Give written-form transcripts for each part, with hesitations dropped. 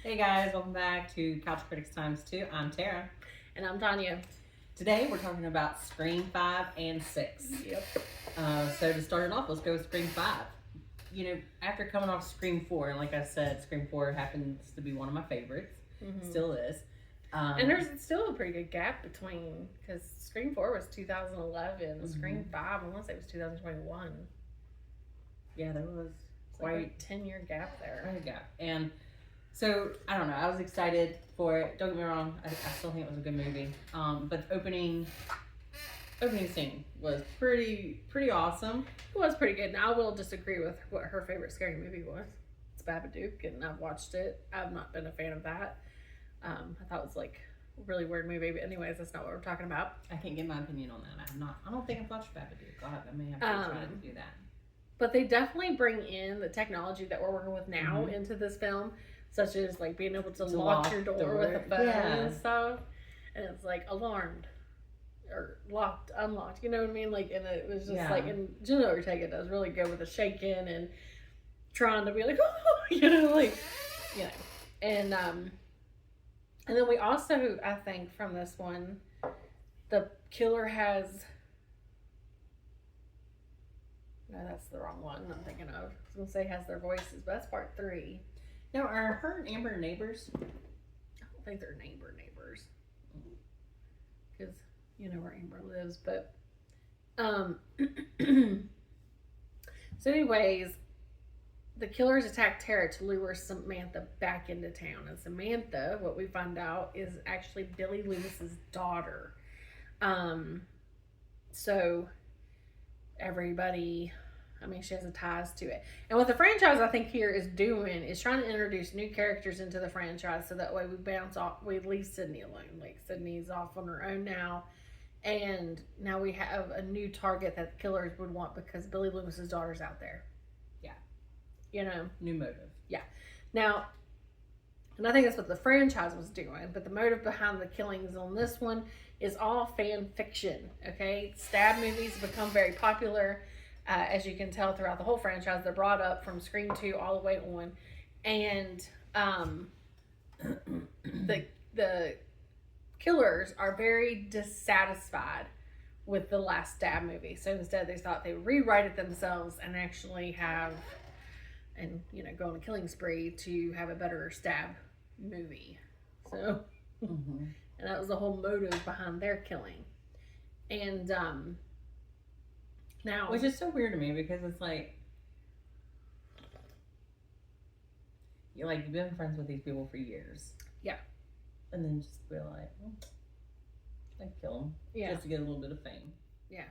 Hey guys, welcome back to Couch Critics Times 2. I'm Tara. And I'm Tanya. Today we're talking about Scream 5 and 6. Yep. So to start it off, let's go with Scream 5. You know, after coming off Scream 4, and like I said, Scream 4 happens to be one of my favorites. Mm-hmm. Still is. And there's still a pretty good gap between, because Scream 4 was 2011. Mm-hmm. Scream 5, I want to say it was 2021. Yeah, there was quite a 10-year gap there. Quite a gap. And so, I don't know, I was excited for it. Don't get me wrong, I still think it was a good movie. But the opening scene was pretty awesome. It was pretty good. Now, I will disagree with what her favorite scary movie was. It's Babadook, and I've watched it. I've not been a fan of that. I thought it was like a really weird movie, but anyways, that's not what we're talking about. I can't get my opinion on that. I don't think I've watched Babadook. I may have to try to do that. But they definitely bring in the technology that we're working with now into this film, such as like being able to lock your door with a phone and stuff, and it's like alarmed or locked, unlocked. You know what I mean? Like, and it was just like, and Jenna Ortega does really good with the shaking and trying to be like, oh, and then we also, I think, from this one, the killer has. No, that's the wrong one I'm thinking of. I was going to say has their voices, but that's part 3. Now, are her and Amber neighbors? I don't think they're neighbors. Because you know where Amber lives. But, so anyways, the killers attack Tara to lure Samantha back into town. And Samantha, what we find out, is actually Billy Loomis's daughter. So everybody, she has a ties to it. And what the franchise, I think, here is doing is trying to introduce new characters into the franchise so that way we leave Sydney alone. Like, Sydney's off on her own now. And now we have a new target that the killers would want because Billy Loomis's daughter's out there. Yeah. You know? New motive. Yeah. Now, and I think that's what the franchise was doing, but the motive behind the killings on this one is all fan fiction, okay? Stab movies become very popular, as you can tell throughout the whole franchise. They're brought up from Scream 2 all the way on, and the killers are very dissatisfied with the last Stab movie. So instead, they thought they would rewrite it themselves and actually have, and go on a killing spree to have a better Stab movie. So. Mm-hmm. And that was the whole motive behind their killing. And now, which is so weird to me because it's like you've been friends with these people for years. Yeah. And then just be like, I'd kill them. Yeah. Just to get a little bit of fame. Yeah.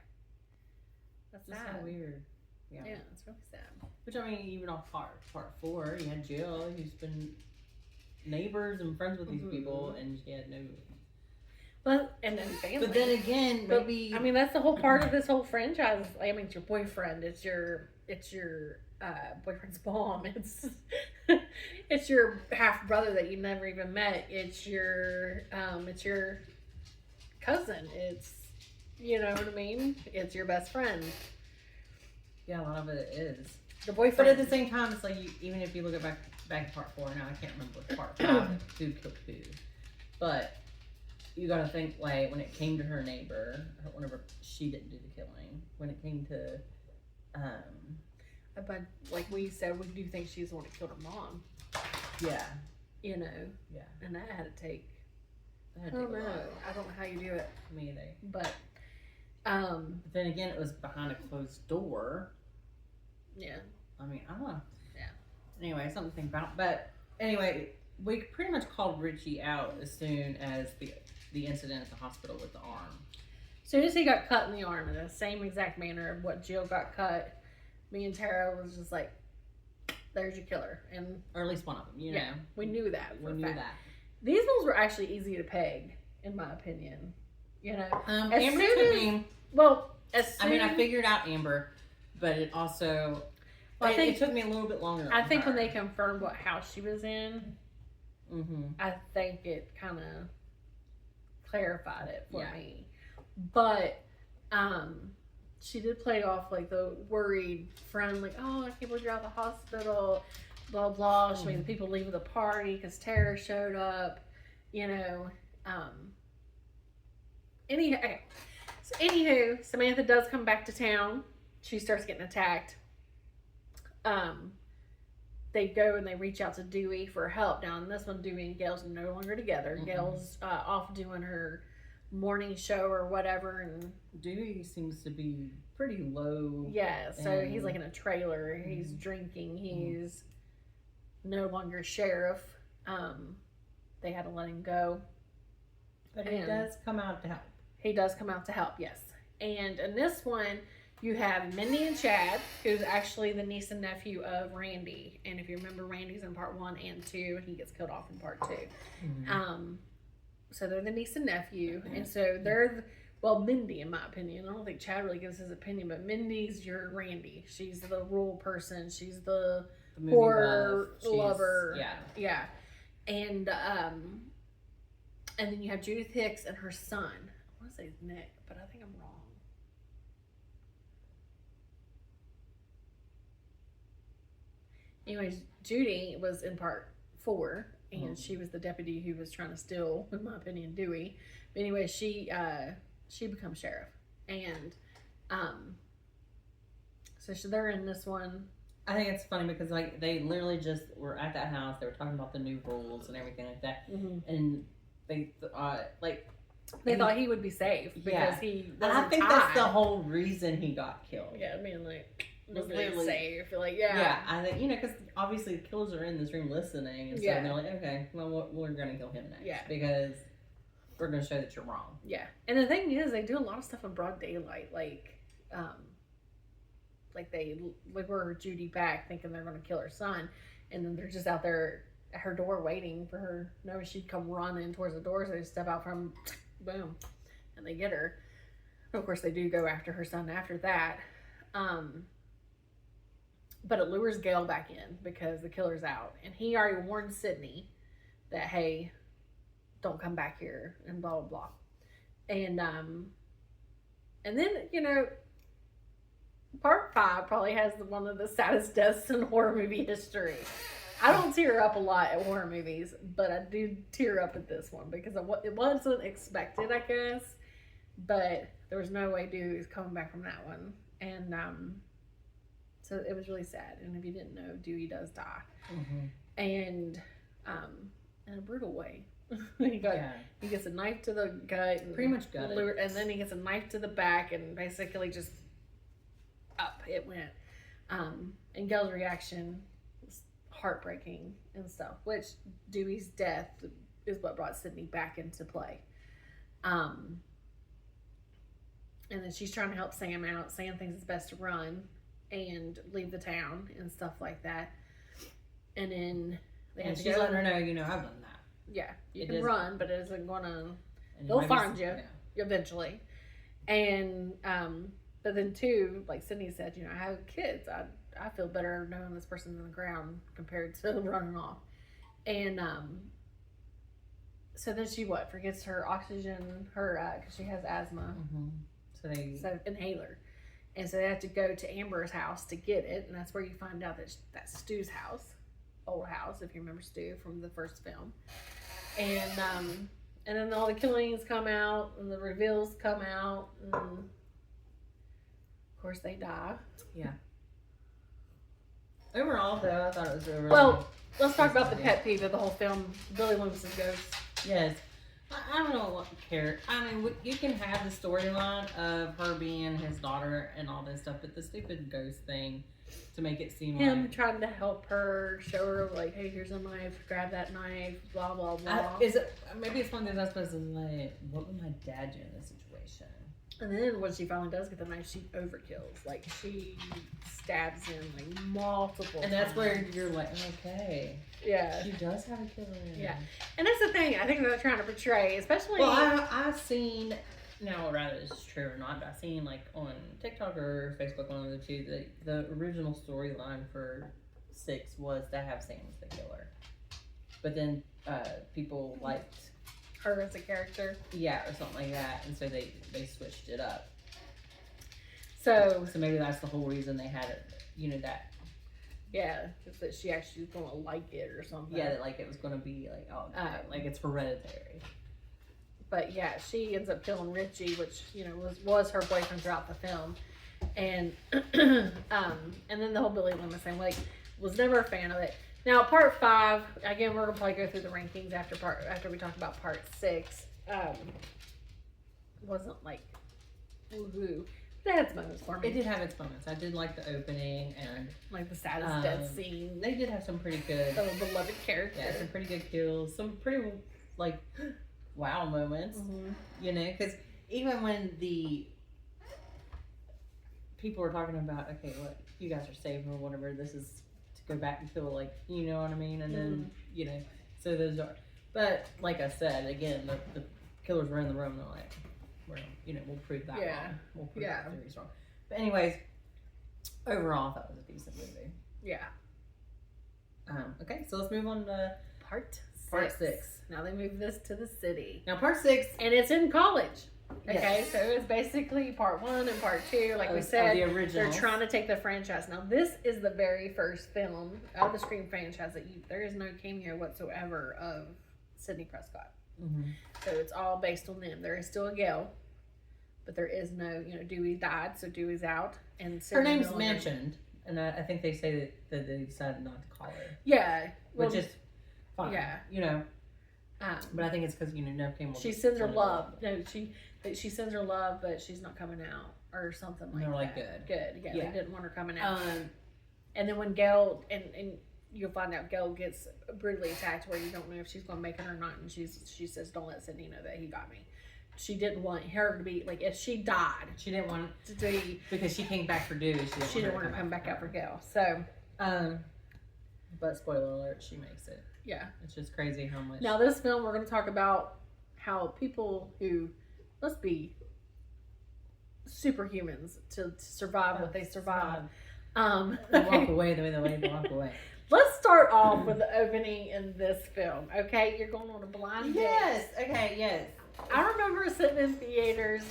That's just sad. so weird. Yeah. Yeah, it's really sad. Which, even off part 4, you had Jill, who's been neighbors and friends with these people, and she had no. But and then family. But then again, maybe that's the whole part of this whole franchise. It's your boyfriend. It's your boyfriend's mom. It's your half brother that you never even met. It's your cousin. It's you know what I mean. It's your best friend. Yeah, a lot of it is the boyfriend. But at the same time, it's like even if you look at back to part 4, now I can't remember part 5 who killed who, but. You gotta think, like, when it came to her neighbor, whenever she didn't do the killing, when it came to, but like we said, we do think she's the one that killed her mom. Yeah. Yeah. And that had to take, I don't know how you do it. Me either. But then again, it was behind a closed door. Yeah. I don't know. Yeah. Anyway, something to think about. But anyway, we pretty much called Richie out as soon as the incident at the hospital with the arm. As soon as he got cut in the arm in the same exact manner of what Jill got cut, me and Tara was just like, there's your killer. Or at least one of them, you know. We knew that. We knew that. These ones were actually easy to peg, in my opinion. You know. Amber took me. Well, I figured out Amber, but it also... it took me a little bit longer. I think when they confirmed what house she was in, I think it kind of clarified it for me. But she did play off like the worried friend, like, oh, I can't believe you're out of the hospital. blah blah. She made the people leave the party because Tara showed up. You know. Anywho, Samantha does come back to town. She starts getting attacked. They go and they reach out to Dewey for help. Now, in this one, Dewey and Gail's no longer together. Gail's off doing her morning show or whatever, and Dewey seems to be pretty low. Yeah, so he's like in a trailer. He's drinking. He's no longer sheriff. They had to let him go. But he does come out to help. He does come out to help, yes. And in this one, you have Mindy and Chad, who's actually the niece and nephew of Randy. And if you remember, Randy's in part 1 and 2, and he gets killed off in part 2. So they're the niece and nephew. And so they're, Mindy, in my opinion. I don't think Chad really gives his opinion, but Mindy's your Randy. She's the rule person. She's the horror lover. Yeah. And then you have Judith Hicks and her son. I want to say Nick, but I think I'm wrong. Anyways, Judy was in part 4, and she was the deputy who was trying to steal, in my opinion, Dewey. But anyway, she becomes sheriff, and so they're in this one. I think it's funny because like they literally just were at that house. They were talking about the new rules and everything like that, and they thought he would be safe because he. And I think that's the whole reason he got killed. Yeah, I mean, like, was literally safe. Like, yeah, I think because obviously the killers are in this room listening, and so they're like, okay, well, we're gonna kill him next, because we're gonna show that you're wrong. Yeah, and the thing is, they do a lot of stuff in broad daylight, like they lure Judy back, thinking they're gonna kill her son, and then they're just out there at her door waiting for her. No, she'd come running towards the door, so they step out from, boom, and they get her. And of course, they do go after her son after that. But it lures Gail back in because the killer's out. And he already warned Sydney that, hey, don't come back here and blah, blah, blah. And then, part 5 probably has one of the saddest deaths in horror movie history. I don't tear up a lot at horror movies, but I do tear up at this one because it wasn't expected, I guess. But there was no way Dewey was coming back from that one. And, so it was really sad. And if you didn't know, Dewey does die. And in a brutal way. He gets a knife to the gut. And pretty much got it. And then he gets a knife to the back and basically just up it went. And Gail's reaction was heartbreaking and stuff. Which Dewey's death is what brought Sydney back into play. And then she's trying to help Sam out. Sam thinks it's best to run and leave the town and stuff like that. And then she's letting her know, I've done that. Yeah, you can run, but it isn't gonna. They'll find you eventually. And but then too, like Sydney said, I have kids. I feel better knowing this person's on the ground compared to running off. And so then she forgets her oxygen, because she has asthma. So inhaler. And so they have to go to Amber's house to get it, and that's where you find out that that's Stu's house, old house, if you remember Stu from the first film. And then all the killings come out, and the reveals come out, and of course they die. Yeah. Overall, though, I thought it was a really let's talk about the pet peeve of the whole film: Billy Loomis's ghost. Yes. I don't care. I mean, you can have the storyline of her being his daughter and all this stuff, but the stupid ghost thing to make it seem him trying to help her, show her like, hey, here's a knife, grab that knife, blah blah blah. Maybe it's one of those I'm supposed to like, what would my dad do in this situation? And then when she finally does get the knife, she overkills. Like, she stabs him like multiple and that's times. Where you're like, okay. Yeah. She does have a killer in her. Yeah. And that's the thing I think they're trying to portray, especially... Well, I've seen, now whether it's true or not, but I've seen like on TikTok or Facebook, one of the two, the original storyline for 6 was to have Sam as the killer. But then people liked... her as a character. Yeah, or something like that. And so they switched it up. So maybe that's the whole reason they had it, that Yeah, just that she actually was gonna like it or something. Yeah, that like it was gonna be like, oh, like it's hereditary. But yeah, she ends up killing Richie, which was her boyfriend throughout the film, and and then the whole Billy Loomis thing, like, was never a fan of it. Now part 5, again, we're gonna probably go through the rankings after we talk about part 6. Wasn't like woohoo. It had its moments for me. It did have its moments. I did like the opening and like the saddest death scene. They did have some pretty good, beloved characters. Yeah, some pretty good kills. Some pretty like wow moments. Mm-hmm. You know, because even when the people were talking about, okay, what you guys are saving or whatever, this is to go back and kill, like, you know what I mean, and then so those are. But like I said, again, the killers were in the room. And they're like, we'll prove that wrong. We'll prove that theory's wrong. But anyways, overall, I thought it was a decent movie. Yeah. Okay, so let's move on to part 6. Now they move this to the city. Now part 6, and it's in college. Okay, yes. So it's basically part 1 and part 2. Like we said, the original. They're trying to take the franchise. Now this is the very first film of the Scream franchise that there is no cameo whatsoever of Sidney Prescott. Mm-hmm. So it's all based on them. There is still a Gail, but there is no, Dewey died, so Dewey's out. And her name's mentioned, and I think they say that they decided not to call her. Yeah, which is fine. Yeah, but I think it's because Nev Campbell. She sends her love. No, she sends her love, but she's not coming out or something like that. They're like good. Yeah, they didn't want her coming out. And then when Gail and you'll find out Gail gets brutally attacked, where you don't know if she's going to make it or not, and she says, "Don't let Sidney know that he got me." She didn't want her to be like, if she died, she didn't want to be, because she came back for Dewey. She didn't want her to come back out for Gail. So, but spoiler alert, she makes it. Yeah, it's just crazy how much. Now this film, we're going to talk about how people who must be superhumans to survive what they survive. Walk away the way they walk away. Let's start off with the opening in this film. Okay, you're going on a blind date. Yes. Okay. Yes. I remember sitting in theaters.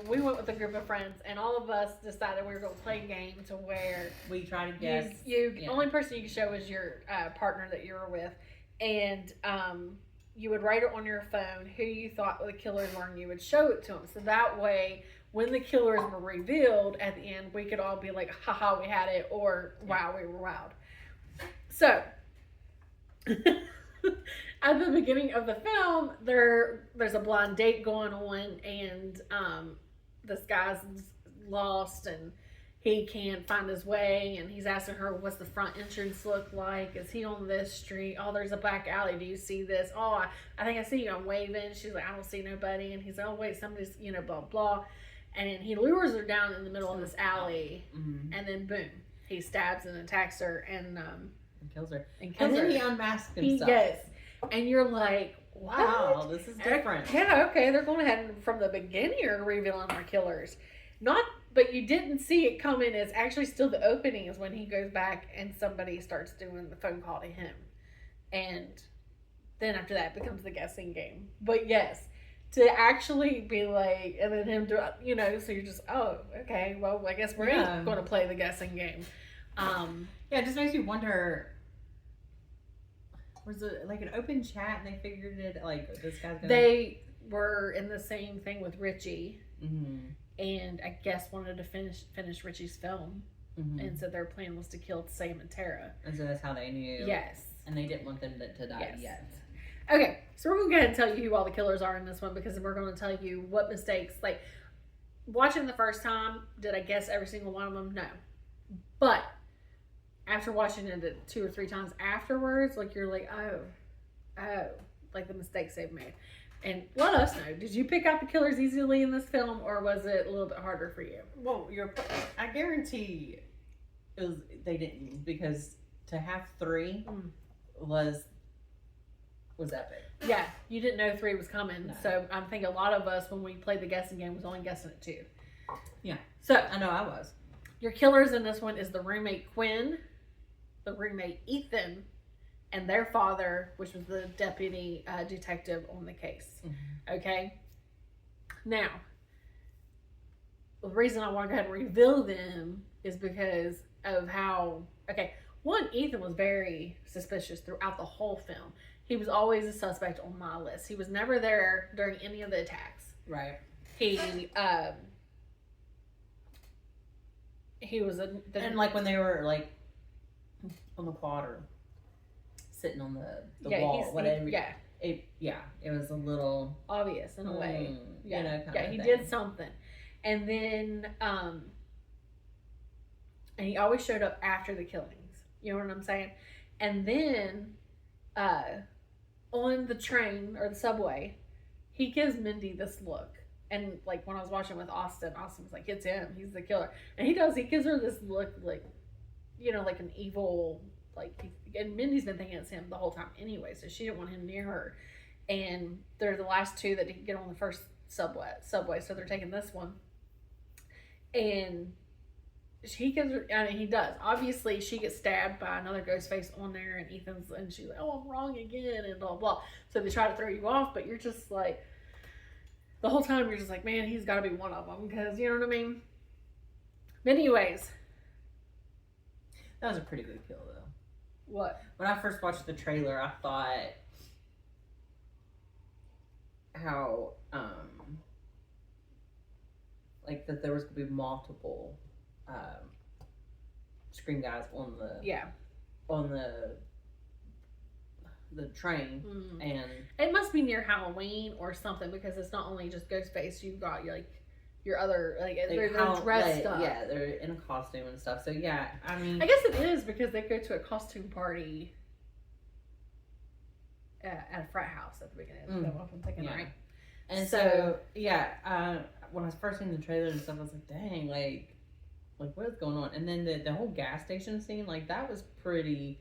We went with a group of friends, and all of us decided we were going to play a game to where we try to guess. Only person you could show was your partner that you were with, and you would write it on your phone who you thought the killers were, and you would show it to them. So that way, when the killers were revealed at the end, we could all be like, "Haha, we had it," or "Wow, we were wowed." So, at the beginning of the film, there's a blind date going on, and this guy's lost, and he can't find his way, and he's asking her, "What's the front entrance look like? Is he on this street? Oh, there's a back alley. Do you see this? Oh, I think I see you. I'm waving." She's like, "I don't see nobody," and he's like, "Oh, wait, somebody's, blah, blah." And he lures her down in the middle of this alley, and then boom, he stabs and attacks her, and kills her. And then he unmasks himself. Yes. And you're like, wow, this is different. Yeah, okay, they're going ahead and from the beginning are revealing our killers. But you didn't see it coming. It's actually still the opening is when he goes back and somebody starts doing the phone call to him. And then after that it becomes the guessing game. But yes, to actually be like, and then him do, so you're just, oh, okay, well, I guess we're going to play the guessing game. It just makes you wonder, was it like an open chat and they figured it, like, this guy's gonna... They were in the same thing with Richie, and I guess wanted to finish Richie's film, and so their plan was to kill Sam and Tara. And so that's how they knew. Yes. And they didn't want them to die yet. Okay, so we're going to go ahead and tell you who all the killers are in this one, because we're going to tell you what mistakes, like, watching the first time, did I guess every single one of them? No. But after watching it 2 or 3 times afterwards, like, you're like, oh, like the mistakes they've made. And let us know, did you pick out the killers easily in this film, or was it a little bit harder for you? Well, I guarantee they didn't, because to have 3 was epic. Yeah, you didn't know 3 was coming. No. So I'm thinking a lot of us, when we played the guessing game, was only guessing at 2. Yeah. So I know I was. Your killers in this one is the roommate Quinn, the roommate Ethan, and their father, which was the deputy detective on the case. Okay? Now, the reason I want to go ahead and reveal them is because of how... Okay, One, Ethan was very suspicious throughout the whole film. He was always a suspect on my list. He was never there during any of the attacks. Right. He was and like when they were like on the quad or sitting on the wall, whatever. It was a little obvious in a way. You know, he did something, and then and he always showed up after the killings. You know what I'm saying? And then on the train or the subway, he gives Mindy this look. And like when I was watching with Austin was like, it's him, he's the killer. And he gives her this look like, you know, like an evil, like, and Mindy's been thinking it's him the whole time anyway, so she didn't want him near her. And they're the last two that didn't get on the first subway, so they're taking this one. And he gives her, I mean, he does. Obviously, she gets stabbed by another ghost face on there, and she's like, oh, I'm wrong again, and blah, blah. So they try to throw you off, but you're just like, the whole time you're just like, man, he's got to be one of them, because, you know what I mean? But anyways. That was a pretty good kill, though. What? When I first watched the trailer, I thought how, like, that there was going to be multiple Scream guys on the train. Mm-hmm. And it must be near Halloween or something, because it's not only just Ghostface, you've got your other they're dressed up. Yeah, they're in a costume and stuff. So yeah, I mean, I guess it is because they go to a costume party at a frat house at the beginning. Is that what I'm thinking, right? And so yeah, when I was first seeing the trailer and stuff, I was like, dang, like what is going on? And then the whole gas station scene, like that was pretty.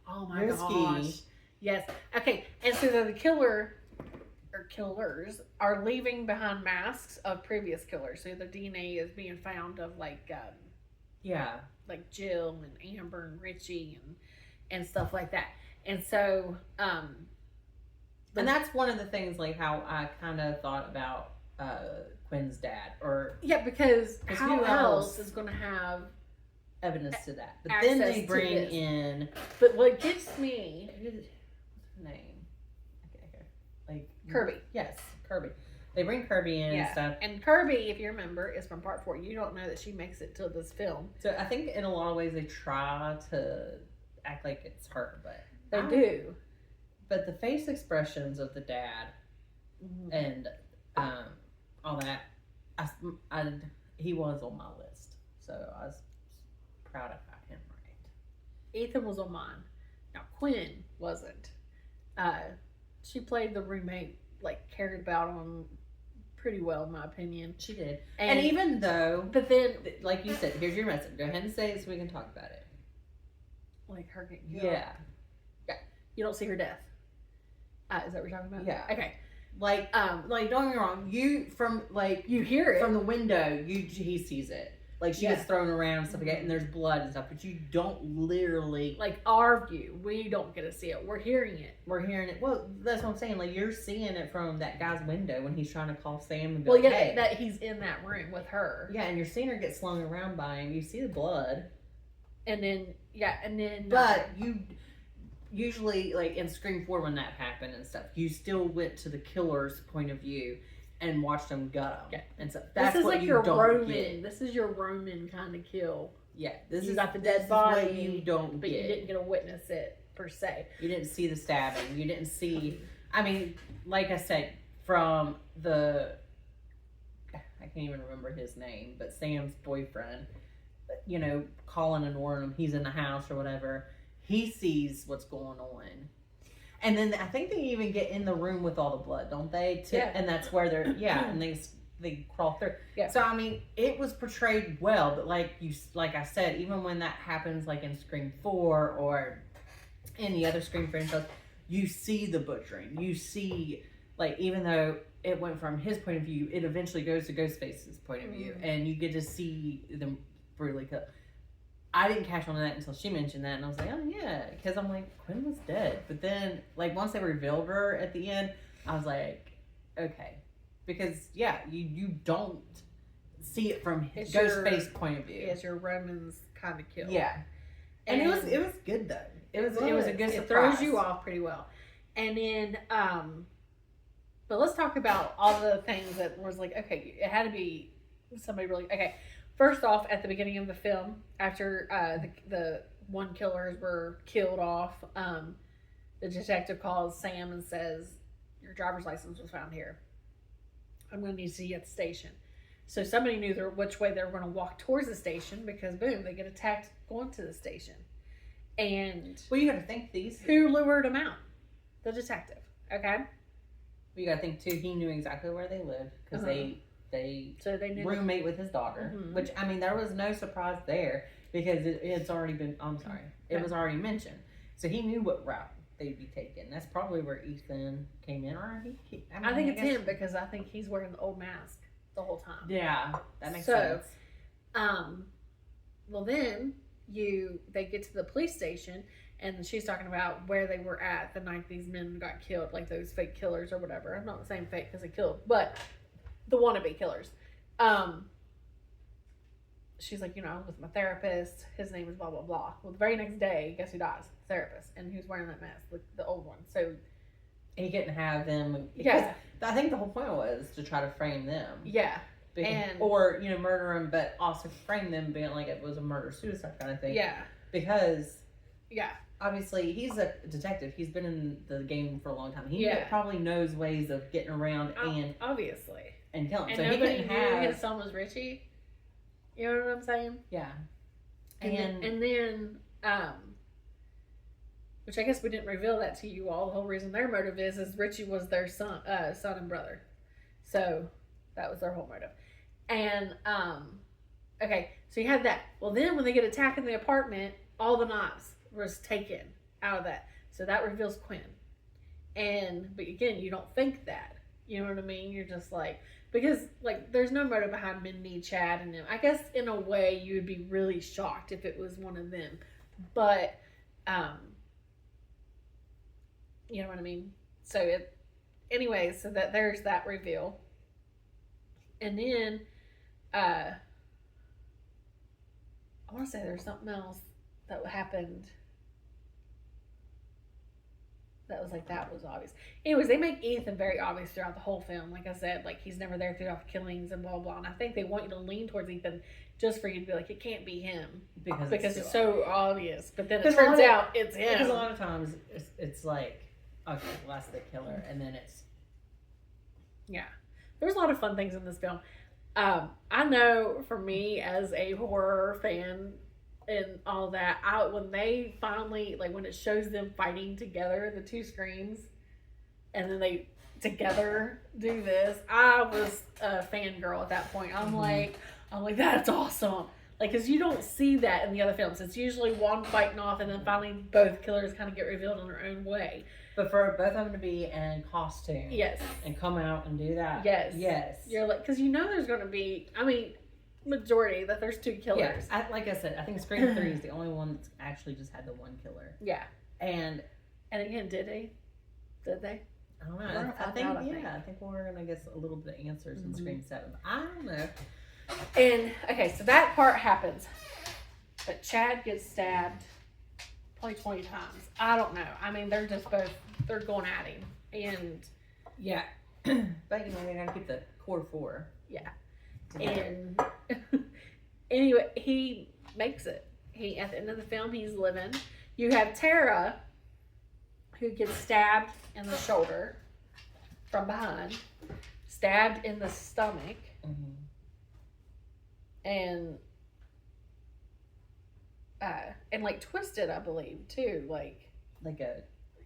Oh my risky. gosh. Yes. Okay. And so the killer or killers are leaving behind masks of previous killers. So their DNA is being found of like Jill and Amber and Richie and stuff like that. And so and that's one of the things, like how I kind of thought about Quinn's dad, or because how else is going to have evidence to that? But then they bring in. But what gets me. What's her name? Okay. Like Kirby. Yes, Kirby. They bring Kirby in and stuff. And Kirby, if you remember, is from part 4. You don't know that she makes it to this film. So I think in a lot of ways they try to act like it's her, but they do. But the face expressions of the dad and all that, he was on my list, so I was proud about him. Right. Ethan was on mine. Now Quinn wasn't. She played the roommate, like cared about him pretty well, in my opinion. She did. And even though, but then, like you said, here's your message. Go ahead and say it so we can talk about it. Like her getting killed. Yeah. You don't see her death. Is that what you're talking about? Yeah. Okay. Like don't get me wrong. You hear it from the window. He sees it. Like she gets thrown around and stuff like that, and there's blood and stuff, but you don't literally our view. We don't get to see it. We're hearing it. Well, that's what I'm saying. Like you're seeing it from that guy's window when he's trying to call Sam and go. Hey. That he's in that room with her. Yeah, and you're seeing her get slung around by him. You see the blood, and then but you. Usually, like in Scream 4 when that happened and stuff, you still went to the killer's point of view and watched them gut them. Yeah. And so that's what like you your don't Roman. get. This is your Roman kind of kill. Yeah. You got the dead body. What you don't but get. You didn't get to witness it, per se. You didn't see the stabbing. You didn't see... I mean, like I said, from the... I can't even remember his name, but Sam's boyfriend, calling and warning him he's in the house or whatever... He sees what's going on. And then I think they even get in the room with all the blood, don't they? And that's where they're, and they crawl through. Yeah. So, I mean, it was portrayed well, but like I said, even when that happens, like in Scream 4 or any other Scream franchise, you see the butchering. You see, like, even though it went from his point of view, it eventually goes to Ghostface's point of view. And you get to see them brutally cut. I didn't catch on to that until she mentioned that, and I was like, oh yeah, because I'm like, Quinn was dead. But then, like, once they revealed her at the end, I was like, okay. Because, you don't see it from Ghostface's point of view. It's your Roman's kind of kill. Yeah. And it was good though. It was a good surprise. It throws you off pretty well. And then, but let's talk about all the things that was like, okay, it had to be somebody really, okay. First off, at the beginning of the film, after the one killers were killed off, the detective calls Sam and says, your driver's license was found here. I'm going to need to see you at the station. So somebody knew which way they were going to walk towards the station because, boom, they get attacked going to the station. And well, you got to think who lured them out? The detective. Okay. You got to think too. He knew exactly where they lived because they knew roommate with his daughter. Which I mean, there was no surprise there because it's already been. I'm sorry, it was already mentioned. So he knew what route they'd be taking. That's probably where Ethan came in. Or I think it's him because I think he's wearing the old mask the whole time. Yeah, that makes sense. Well then they get to the police station and she's talking about where they were at the night these men got killed, like those fake killers or whatever. I'm not saying fake because they killed, but the wannabe killers. She's like, I was with my therapist. His name is blah blah blah. Well, the very next day, guess who dies? The therapist, and who's wearing that mask, the old one. So he couldn't have them. Yeah, I think the whole point was to try to frame them. Yeah. Or murder them, but also frame them being like it was a murder-suicide kind of thing. Yeah. Because yeah, obviously he's a detective. He's been in the game for a long time. He probably knows ways of getting around and obviously and killing. And so nobody he couldn't knew have his son was Richie. You know what I'm saying? Yeah. And then which I guess we didn't reveal that to you all. The whole reason their motive is Richie was their son and brother. So that was their whole motive. And, okay, so you had that. Well, then when they get attacked in the apartment, all the knives was taken out of that. So that reveals Quinn. But again, you don't think that. You know what I mean? You're just like, because, like, there's no motive behind Mindy, Chad, and them. I guess, in a way, you would be really shocked if it was one of them. But, you know what I mean? So, anyways, so that there's that reveal. And then, I want to say there's something else that happened that was obvious. Anyways, they make Ethan very obvious throughout the whole film. Like I said, like he's never there throughout the killings and blah, blah, blah. And I think they want you to lean towards Ethan just for you to be like, it can't be him. Because it's so obvious. But then it turns out it's him. Because a lot of times it's like, okay, well, that's the killer. And then it's... Yeah. There's a lot of fun things in this film. I know for me as a horror fan and all that, when they finally, like when it shows them fighting together, the two screens, and then they together do this, I was a fangirl at that point. I'm like, that's awesome. Like, because you don't see that in the other films. It's usually one fighting off and then finally both killers kind of get revealed in their own way. But for both of them to be in costume. Yes. And come out and do that. Yes. Yes. You're like, because there's going to be, majority that there's two killers. Yeah. Like I said, I think Scream 3 is the only one that's actually just had the one killer. Yeah. And again, did they? I don't know. I think we're going to get a little bit of answers in Scream 7. I don't know. And, okay, so that part happens. But Chad gets stabbed probably 20 times. I don't know. They're just they're going at him. And... Yeah. But, they got to keep the core four. Yeah. And... anyway, he makes it. At the end of the film, he's living. You have Tara, who gets stabbed in the shoulder from behind. Stabbed in the stomach. Mm-hmm. And like twisted, I believe, too.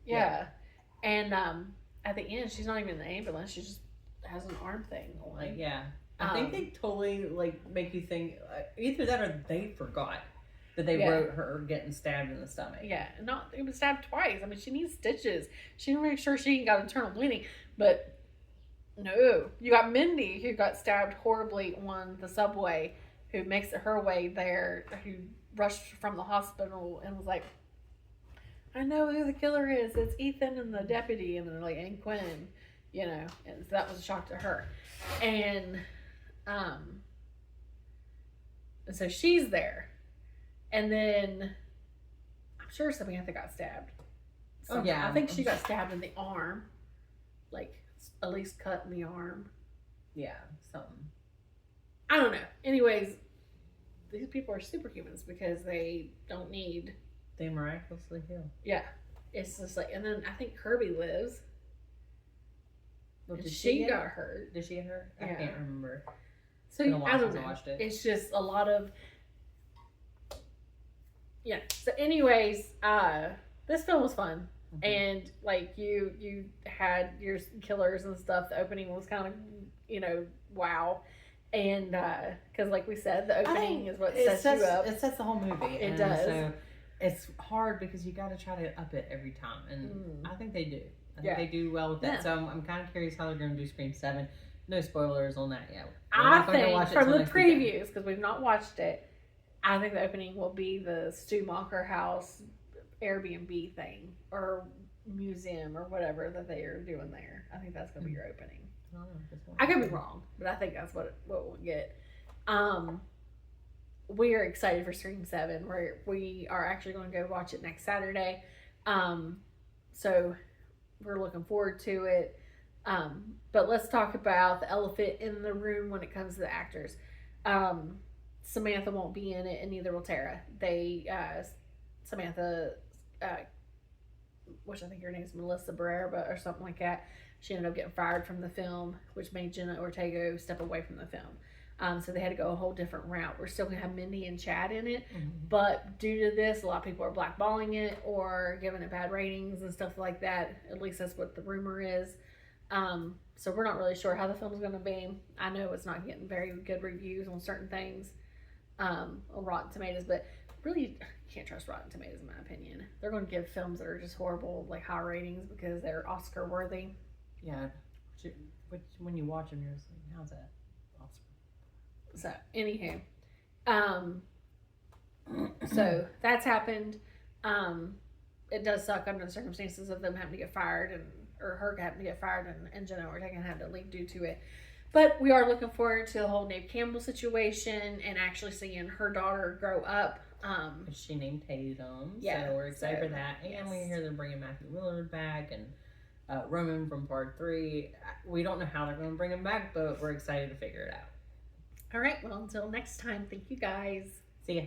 Yeah. And at the end, she's not even in the ambulance. She just has an arm thing going. I think they totally make you think either that or they forgot that they wrote her getting stabbed in the stomach. Yeah, it was stabbed twice. She needs stitches. She didn't make sure she ain't got internal bleeding. But no, you got Mindy who got stabbed horribly on the subway, who makes it her way there, who rushed from the hospital and was like, I know who the killer is. It's Ethan and the deputy. And they're like, and Quinn, and so that was a shock to her. And so she's there. And then sure Samantha got stabbed. Oh, yeah. I think she got stabbed in the arm, like at least cut in the arm. Yeah, something. I don't know. Anyways, these people are superhumans because they don't need. They miraculously heal. Yeah, it's just like, and then I think Kirby lives. Well, And did she get got it? hurt. Did she get hurt? I Yeah. can't remember. So It's been a while I don't since I know. watched it. It's just a lot of. Yeah. So, anyways, this film was fun. Mhm. And like you had your killers and stuff. The opening was kind of, wow. And because like we said, the opening is what sets you up. It sets the whole movie. It and does. So it's hard because you got to try to up it every time, and I think they do. I think they do well with that. Yeah. So I'm kind of curious how they're going to do Scream 7. No spoilers on that yet. I think from the previews, because we've not watched it, I think the opening will be the Stu Macher house Airbnb thing or museum or whatever that they are doing there. I think that's going to be your opening. I could be wrong, but I think that's what we'll get. We are excited for Scream 7. We are actually going to go watch it next Saturday. So we're looking forward to it. But let's talk about the elephant in the room when it comes to the actors. Samantha won't be in it, and neither will Tara. Samantha, which I think her name is Melissa Barrera or something like that, she ended up getting fired from the film, which made Jenna Ortega step away from the film. So they had to go a whole different route. We're still going to have Mindy and Chad in it, but due to this, a lot of people are blackballing it or giving it bad ratings and stuff like that. At least that's what the rumor is. So we're not really sure how the film's going to be. I know it's not getting very good reviews on certain things on Rotten Tomatoes, but really you can't trust Rotten Tomatoes in my opinion. They're going to give films that are just horrible like high ratings because they're Oscar worthy. Yeah, which when you watch them, you're just like, how's that possible? So, anywho, so that's happened. It does suck under the circumstances of them having to get fired or her having to get fired and Jenna Ortega had to leave due to it. But we are looking forward to the whole Neve Campbell situation and actually seeing her daughter grow up. She named Tatum, Yeah, so we're excited for so, that. And yes. we hear they're bringing Matthew Willard back and Roman from part 3. We don't know how they're going to bring him back, but we're excited to figure it out. All right, well, until next time, thank you guys. See ya.